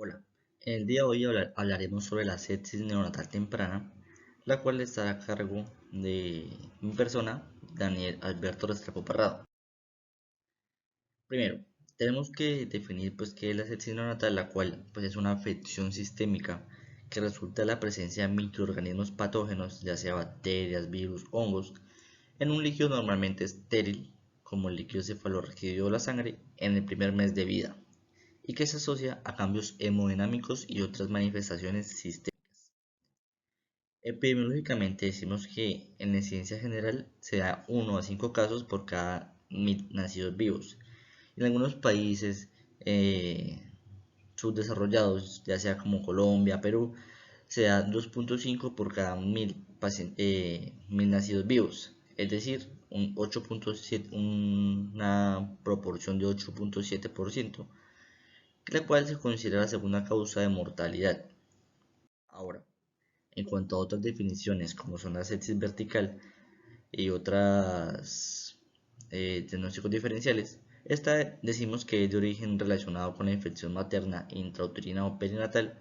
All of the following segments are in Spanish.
Hola, en el día de hoy hablaremos sobre la sepsis neonatal temprana, la cual estará a cargo de mi persona, Daniel Alberto Restrepo Parrado. Primero, tenemos que definir qué es la sepsis neonatal, la cual es una afección sistémica que resulta de la presencia de microorganismos patógenos, ya sea bacterias, virus, hongos, en un líquido normalmente estéril, como el líquido cefalorraquídeo o la sangre, en el primer mes de vida, y que se asocia a cambios hemodinámicos y otras manifestaciones sistémicas. Epidemiológicamente decimos que en la ciencia general se da 1 a 5 casos por cada 1000 nacidos vivos. En algunos países subdesarrollados, ya sea como Colombia, Perú, se da 2.5 por cada 1000 nacidos vivos, es decir, un 8.7, una proporción de 8.7%, la cual se considera la segunda causa de mortalidad. Ahora, en cuanto a otras definiciones, como son la sepsis vertical y otras diagnósticos diferenciales, esta decimos que es de origen relacionado con la infección materna, intrauterina o perinatal,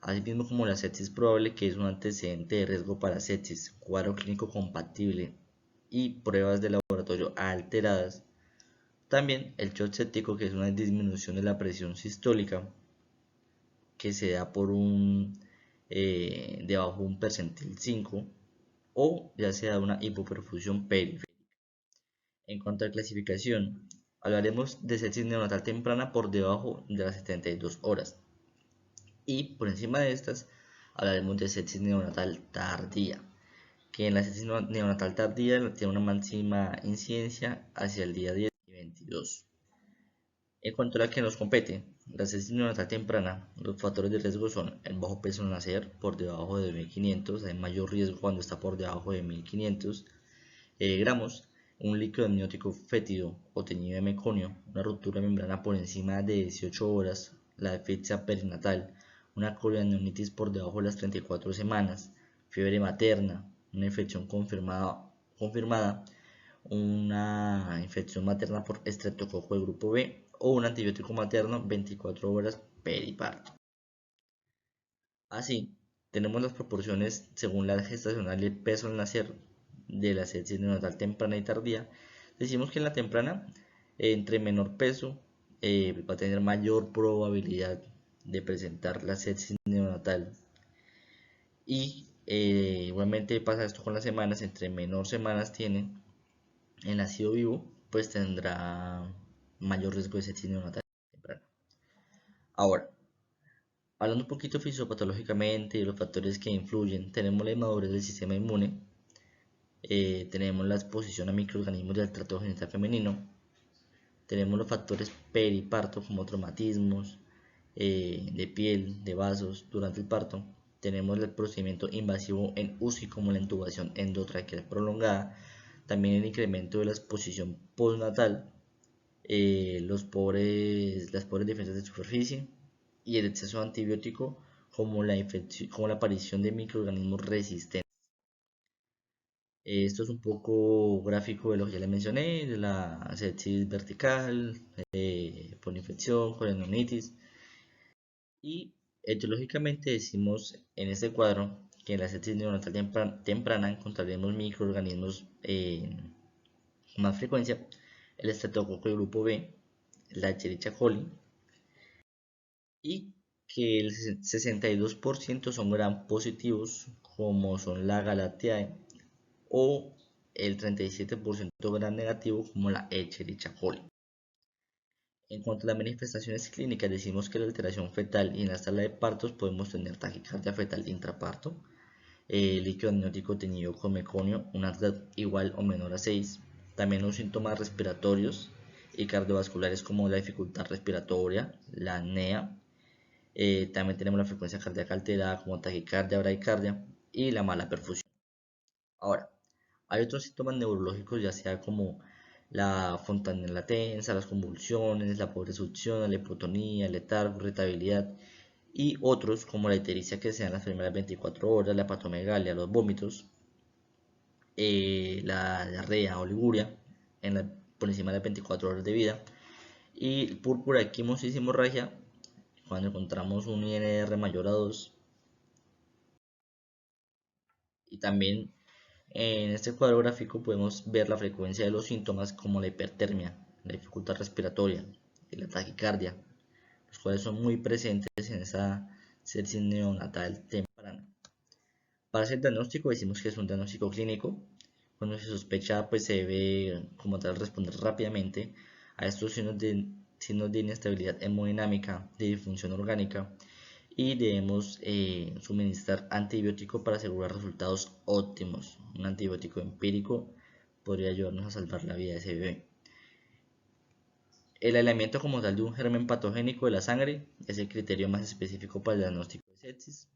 asimismo como la sepsis probable, que es un antecedente de riesgo para sepsis, cuadro clínico compatible y pruebas de laboratorio alteradas. También el shock séptico, que es una disminución de la presión sistólica que se da por debajo de un percentil 5, o ya sea una hipoperfusión periférica. En cuanto a clasificación, hablaremos de sepsis neonatal temprana por debajo de las 72 horas, y por encima de estas hablaremos de sepsis neonatal tardía, que en la sepsis neonatal tardía tiene una máxima incidencia hacia el día 10 y 22. En cuanto a la que nos compete, la sepsis neonatal temprana, los factores de riesgo son el bajo peso al nacer, por debajo de 1500, hay mayor riesgo cuando está por debajo de 1500 gramos, un líquido amniótico fétido o teñido de meconio, una ruptura de membrana por encima de 18 horas, la asfixia perinatal, una coriamnionitis por debajo de las 34 semanas, fiebre materna, una infección confirmada, una infección materna por estreptococo de grupo B o un antibiótico materno 24 horas periparto. Así, tenemos las proporciones según la gestacional y el peso al nacer de la sepsis neonatal temprana y tardía. Decimos que en la temprana, entre menor peso, va a tener mayor probabilidad de presentar la sepsis neonatal. Y igualmente pasa esto con las semanas, entre menor semanas tiene el nacido vivo, pues tendrá mayor riesgo de sepsis neonatal temprana. Ahora, hablando un poquito fisiopatológicamente de los factores que influyen, tenemos la inmadurez del sistema inmune, tenemos la exposición a microorganismos del tracto genital femenino, tenemos los factores periparto como traumatismos de piel, de vasos durante el parto, tenemos el procedimiento invasivo en UCI como la intubación endotraqueal prolongada, también el incremento de la exposición postnatal, las pobres defensas de superficie y el exceso de antibiótico como como la aparición de microorganismos resistentes. Esto es un poco gráfico de lo que ya les mencioné, de la sepsis vertical, por infección, coriamnionitis. Y etiológicamente decimos en este cuadro que en la sepsis neonatal temprana encontraremos microorganismos con más frecuencia, el estreptococo del grupo B, la Escherichia coli, y que el 62% son gram positivos, como son la Galateae, o el 37% gram negativo, como la Escherichia coli. En cuanto a las manifestaciones clínicas, decimos que la alteración fetal y en la sala de partos podemos tener taquicardia fetal intraparto, líquido amniótico teñido con meconio, una TDAP igual o menor a 6, también los síntomas respiratorios y cardiovasculares como la dificultad respiratoria, la apnea, también tenemos la frecuencia cardíaca alterada como taquicardia, bradicardia y la mala perfusión. Ahora, hay otros síntomas neurológicos, ya sea como la fontanela tensa, las convulsiones, la pobre succión, la hipotonía, el letargo, irritabilidad, y otros como la ictericia que se da en las primeras 24 horas, la hepatomegalia, los vómitos, la diarrea o liguria por encima de las 24 horas de vida, y púrpura, equimosis y hemorragia cuando encontramos un INR mayor a 2. Y también en este cuadro gráfico podemos ver la frecuencia de los síntomas como la hipertermia, la dificultad respiratoria y la taquicardia, los cuales son muy presentes en esa sepsis neonatal temprana. Para hacer diagnóstico decimos que es un diagnóstico clínico. Cuando se sospecha, pues se debe como tal responder rápidamente a estos signos de inestabilidad hemodinámica, de disfunción orgánica, y debemos suministrar antibiótico para asegurar resultados óptimos. Un antibiótico empírico podría ayudarnos a salvar la vida de ese bebé. El aislamiento como tal de un germen patogénico de la sangre es el criterio más específico para el diagnóstico de sepsis.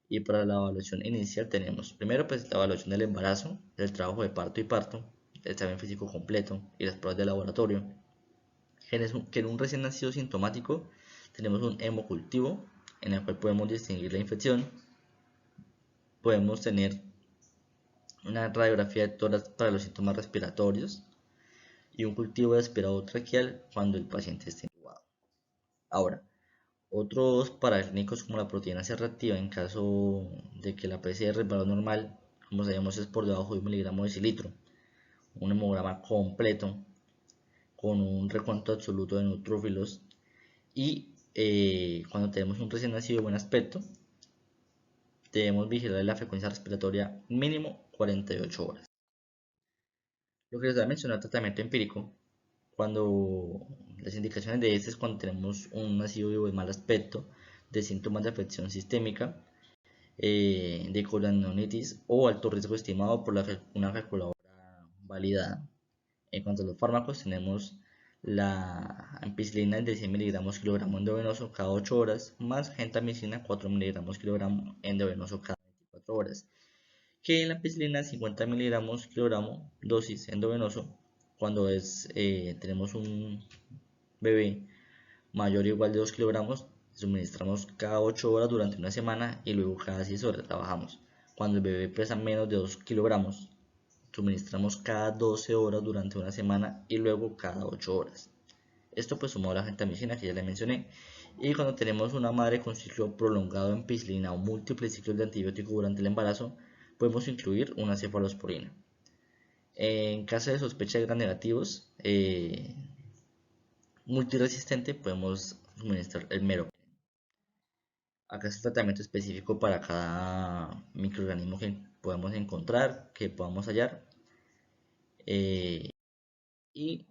Y para la evaluación inicial tenemos primero pues la evaluación del embarazo, del trabajo de parto y parto, el examen físico completo y las pruebas de laboratorio. Que en un recién nacido sintomático tenemos un hemocultivo en el cual podemos distinguir la infección. Podemos tener una radiografía de tórax para los síntomas respiratorios y un cultivo de aspirado traqueal cuando el paciente esté intubado. Ahora, otros paraclínicos como la proteína C reactiva en caso de que la PCR es valor normal, como sabemos es por debajo de 1 miligramo de decilitro, un hemograma completo con un recuento absoluto de neutrófilos y cuando tenemos un recién nacido de buen aspecto debemos vigilar la frecuencia respiratoria mínimo 48 horas. Lo que les voy a mencionar tratamiento empírico, cuando las indicaciones de este es cuando tenemos un nacido vivo de mal aspecto, de síntomas de afección sistémica, de colonitis o alto riesgo estimado por una calculadora validada. En cuanto a los fármacos, tenemos la ampicilina de 100 miligramos kilogramo endovenoso cada 8 horas, más gentamicina 4 miligramos kilogramo endovenoso cada 24 horas. Que la ampicilina 50 miligramos kilogramo dosis endovenoso cuando tenemos un bebé mayor o igual de 2 kilogramos, suministramos cada 8 horas durante una semana y luego cada 6 horas trabajamos. Cuando el bebé pesa menos de 2 kilogramos, suministramos cada 12 horas durante una semana y luego cada 8 horas. Esto pues sumado a la gentamicina que ya le mencioné. Y cuando tenemos una madre con ciclo prolongado de ampicilina o múltiples ciclos de antibiótico durante el embarazo, podemos incluir una cefalosporina. En caso de sospecha de gram negativos multiresistente, podemos suministrar el mero. Acá es el tratamiento específico para cada microorganismo que podemos encontrar, que podamos hallar. Y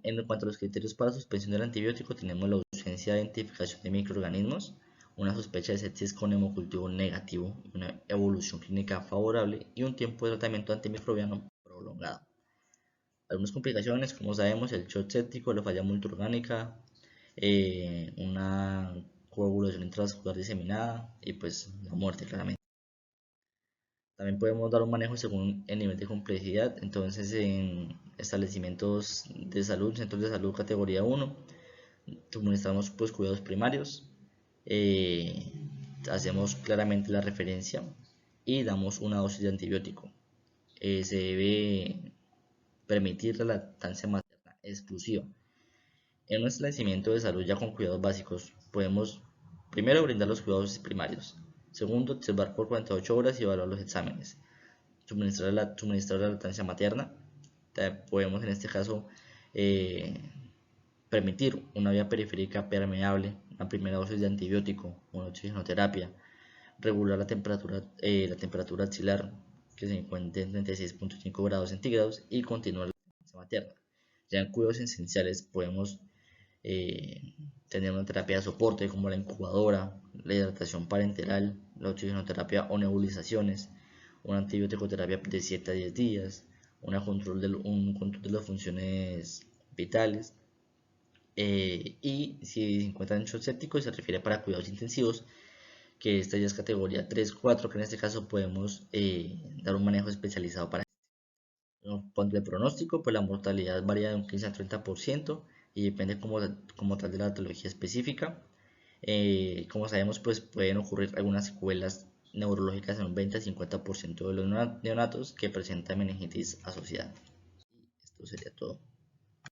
en cuanto a los criterios para suspensión del antibiótico, tenemos la ausencia de identificación de microorganismos, una sospecha de sepsis con hemocultivo negativo, una evolución clínica favorable y un tiempo de tratamiento antimicrobiano prolongado. Algunas complicaciones, como sabemos, el shock séptico, la falla multiorgánica, una coagulación intravascular diseminada y pues la muerte claramente. También podemos dar un manejo según el nivel de complejidad. Entonces en establecimientos de salud, centros de salud categoría 1, suministramos pues cuidados primarios, hacemos claramente la referencia y damos una dosis de antibiótico. Se debe permitir la lactancia materna exclusiva. En un establecimiento de salud ya con cuidados básicos, podemos primero brindar los cuidados primarios, segundo observar por 48 horas y evaluar los exámenes, suministrar la lactancia materna. Podemos en este caso permitir una vía periférica permeable, una primera dosis de antibiótico, una oxigenoterapia, regular la temperatura axilar que se encuentre en 36.5 grados centígrados y continuar la lactancia materna. Ya en cuidados esenciales podemos tener una terapia de soporte como la incubadora, la hidratación parenteral, la oxigenoterapia o nebulizaciones, una antibiótico-terapia de 7 a 10 días, un control de las funciones vitales. Y si se encuentran en shock séptico, se refiere para cuidados intensivos, que esta ya es categoría 3-4, que en este caso podemos dar un manejo especializado para esto. Cuanto al pronóstico, pues la mortalidad varía de un 15 al 30% y depende como tal de la patología específica. Como sabemos, pues pueden ocurrir algunas secuelas neurológicas en un 20-50% de los neonatos que presentan meningitis asociada. Esto sería todo.